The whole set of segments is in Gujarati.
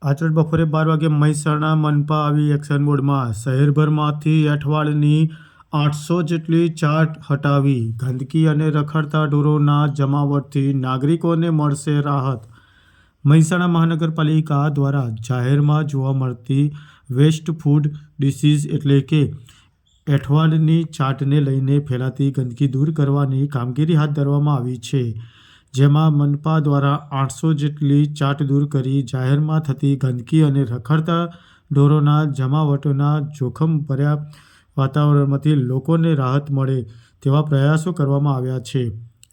આજરોજ બપોરે 12 વાગે મહેસાણા મનપા આવી એક્શન મોડમાં શહેરભરમાંથી એઠવાડની 800 જેટલી ચાટ હટાવી ગંદકી અને રખડતા ઢોરોના જમાવટથી નાગરિકોને મળશે રાહત. મહેસાણા મહાનગરપાલિકા દ્વારા જાહેરમાં જોવા મળતી વેસ્ટ ફૂડ ડિસીઝ એટલે કે એઠવાડની ચાટને લઈને ફેલાતી ગંદકી દૂર કરવાની કામગીરી હાથ ધરવામાં આવી છે. જેમાં મનપા દ્વારા 800 જેટલી ચાટ દૂર કરી જાહેરમાં થતી ગંદકી અને રખડતા ઢોરોના જમાવટોના જોખમભર્યા વાતાવરણમાંથી લોકોને રાહત મળે તેવા પ્રયાસો કરવામાં આવ્યા છે.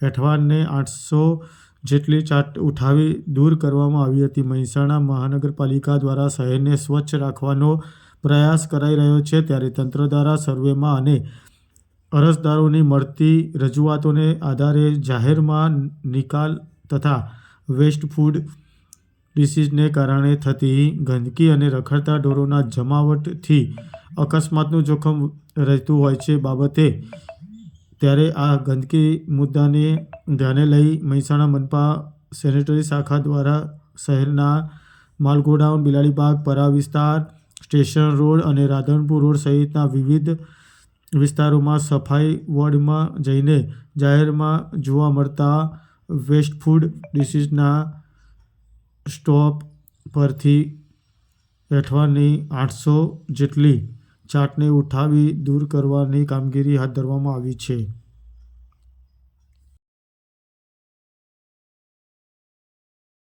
એઠવાડને 800 જેટલી ચાટ ઉઠાવી દૂર કરવામાં આવી હતી. મહેસાણા મહાનગરપાલિકા દ્વારા શહેરને સ્વચ્છ રાખવાનો પ્રયાસ કરાઈ રહ્યો છે, ત્યારે તંત્ર દ્વારા સર્વેમાં અને અરજદારોની મળતી રજૂઆતોને આધારે જાહેરમાં નિકાલ તથા વેસ્ટ ફૂડ ડિસીઝને કારણે થતી ગંદકી અને રખડતા ઢોરોના જમાવટથી અકસ્માતનું જોખમ રહેતું હોય છે. બાબતે ત્યારે આ ગંદકી મુદ્દાને ધ્યાને લઈ મહેસાણા મનપા સેનેટરી શાખા દ્વારા શહેરના માલગોડાઉન, બિલાડીબાગ, પરા વિસ્તાર, સ્ટેશન રોડ અને રાધનપુર રોડ સહિતના વિવિધ વિસ્તારોમાં સફાઈ વોર્ડમાં જઈને જાહેરમાં જોવા મળતા વેસ્ટ ફૂડ ડિસીઝના સ્ટોપ પરથી એઠવાડની 800 જેટલી ચાટને ઉઠાવી દૂર કરવાની કામગીરી હાથ ધરવામાં આવી છે.